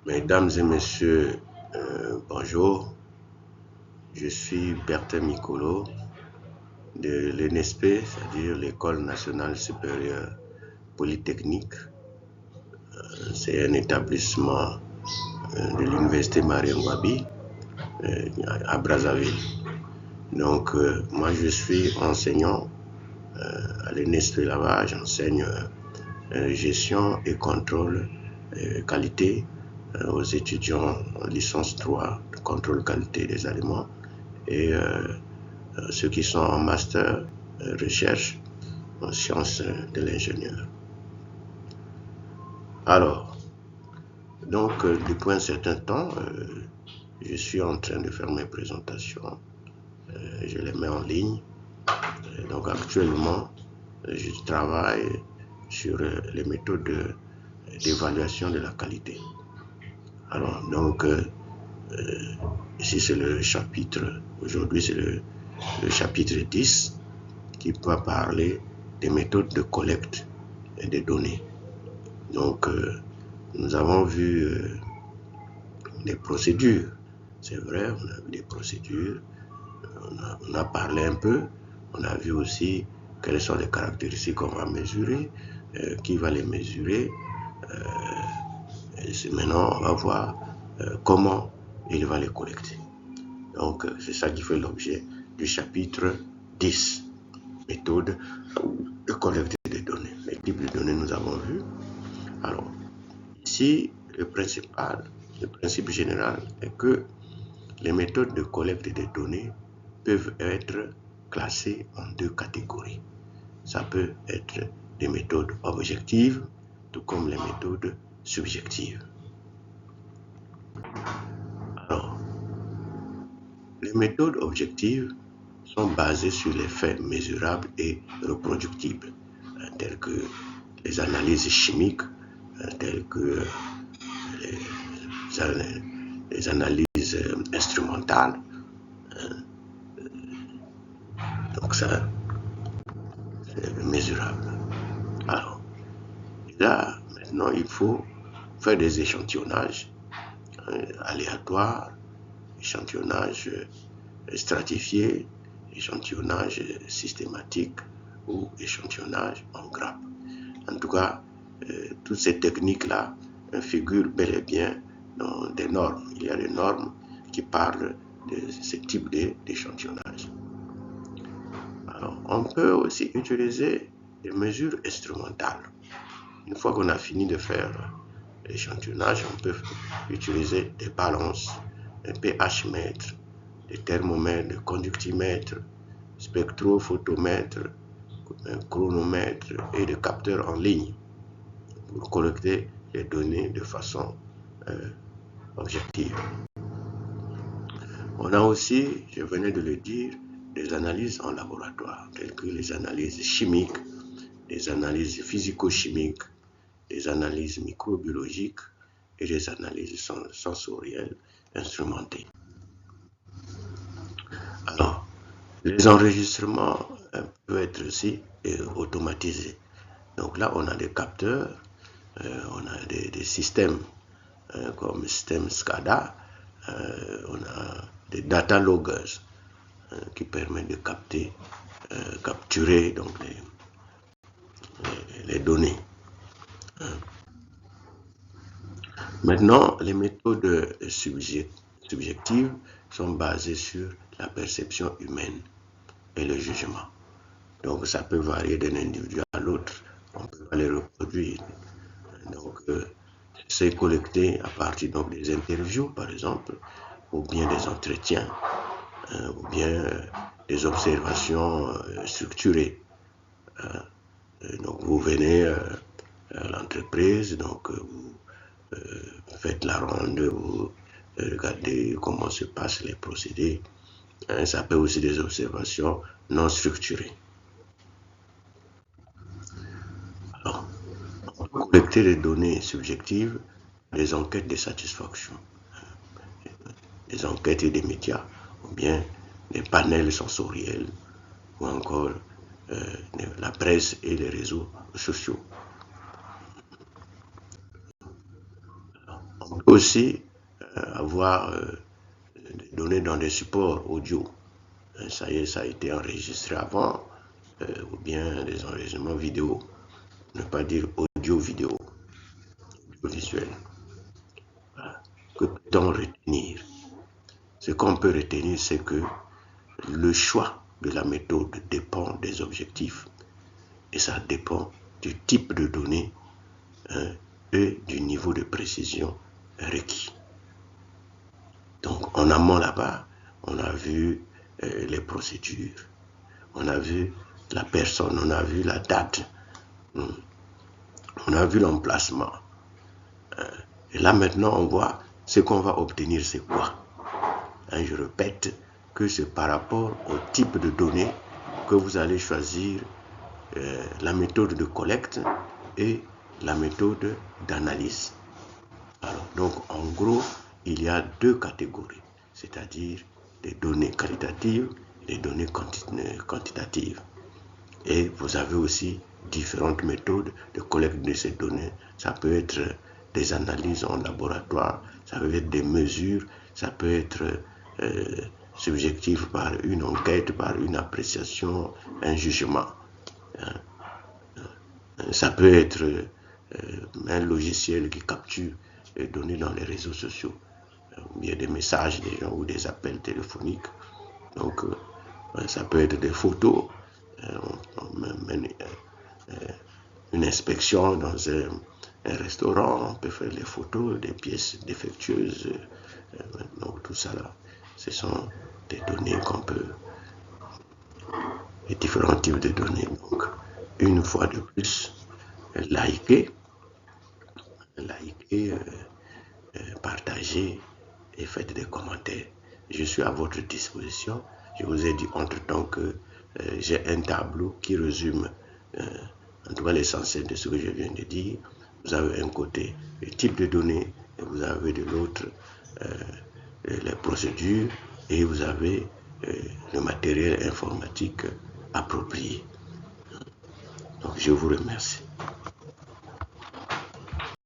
Mesdames et messieurs, bonjour. Je suis Bertin Micolo de l'ENSP, c'est-à-dire l'École nationale supérieure polytechnique. C'est un établissement de l'Université Marien Ngouabi à Brazzaville. Donc, moi, je suis enseignant à l'ENSP là-bas. J'enseigne gestion et contrôle qualité aux étudiants en licence 3 de contrôle qualité des aliments et ceux qui sont en master recherche en sciences de l'ingénieur. Alors, donc depuis un certain temps, je suis en train de faire mes présentations. Je les mets en ligne. Donc actuellement, je travaille sur les méthodes d'évaluation de la qualité. Alors, donc, ici c'est le chapitre, aujourd'hui c'est le chapitre 10 qui va parler des méthodes de collecte des données. Donc, nous avons vu des procédures. C'est vrai, on a vu des procédures, on a parlé un peu, on a vu aussi quelles sont les caractéristiques qu'on va mesurer, qui va les mesurer. Et maintenant, on va voir comment il va les collecter. Donc, c'est ça qui fait l'objet du chapitre 10, méthode de collecte des données. Les types de données nous avons vu. Alors, ici, le principe général est que les méthodes de collecte des données peuvent être classées en deux catégories. Ça peut être des méthodes objectives, tout comme les méthodes subjectives. Alors, les méthodes objectives sont basées sur les faits mesurables et reproductibles, tels que les analyses chimiques, telles que les analyses instrumentales. Donc ça, c'est mesurable. Alors, là, maintenant, il faut faire des échantillonnages aléatoires, échantillonnage stratifié, échantillonnage systématique ou échantillonnage en grappe. En tout cas, toutes ces techniques-là figurent bel et bien dans des normes. Il y a des normes qui parlent de ce type d'échantillonnage. Alors, on peut aussi utiliser des mesures instrumentales. Une fois qu'on a fini de faire l'échantillonnage, on peut utiliser des balances, un pH-mètre, des thermomètres, des conductimètres, spectrophotomètres, un chronomètre et des capteurs en ligne pour collecter les données de façon objective. On a aussi, je venais de le dire, des analyses en laboratoire, telles que les analyses chimiques, des analyses physico-chimiques, des analyses microbiologiques et des analyses sensorielles instrumentées. Alors, les enregistrements peuvent être aussi automatisés. Donc là, on a des capteurs, on a des systèmes comme le système SCADA, on a des data loggers qui permettent de capturer donc les données. Maintenant, les méthodes subjectives sont basées sur la perception humaine et le jugement. Donc, ça peut varier d'un individu à l'autre. On peut pas les reproduire. Donc, c'est collecté à partir donc, des interviews, par exemple, ou bien des entretiens, ou bien des observations structurées. Donc, vous venez à l'entreprise, donc vous faites la ronde, vous regardez comment se passent les procédés. Ça peut aussi des observations non structurées. Alors, on peut collecter les données subjectives, des enquêtes de satisfaction, des enquêtes et des médias, ou bien des panels sensoriels, ou encore la presse et les réseaux sociaux. On peut aussi avoir des données dans des supports audio. Ça y est, ça a été enregistré avant, ou bien des enregistrements vidéo. Ne pas dire audio-vidéo, audiovisuel. Voilà. Que peut-on retenir? Ce qu'on peut retenir, c'est que le choix de la méthode dépend des objectifs et ça dépend du type de données et du niveau de précision requis. Donc en amont là-bas, on a vu les procédures, on a vu la personne, on a vu la date, on a vu l'emplacement. Et là maintenant, on voit ce qu'on va obtenir, c'est quoi? Je répète que c'est par rapport au type de données que vous allez choisir la méthode de collecte et la méthode d'analyse. Alors, donc, en gros, il y a deux catégories, c'est-à-dire des données qualitatives et des données quantitatives. Et vous avez aussi différentes méthodes de collecte de ces données. Ça peut être des analyses en laboratoire, ça peut être des mesures, ça peut être subjectif par une enquête, par une appréciation, un jugement. Ça peut être un logiciel qui capture les données dans les réseaux sociaux. Il y a des messages des gens ou des appels téléphoniques. Donc, ça peut être des photos. On mène une inspection dans un restaurant, on peut faire les photos des pièces défectueuses. Donc, tout ça là, ce sont des données qu'on peut, les différents types de données. Donc, une fois de plus, likez, partagez et faites des commentaires. Je suis à votre disposition. Je vous ai dit entre-temps que j'ai un tableau qui résume en tout cas l'essentiel de ce que je viens de dire. Vous avez un côté le type de données et vous avez de l'autre les procédures et vous avez le matériel informatique approprié. Donc je vous remercie.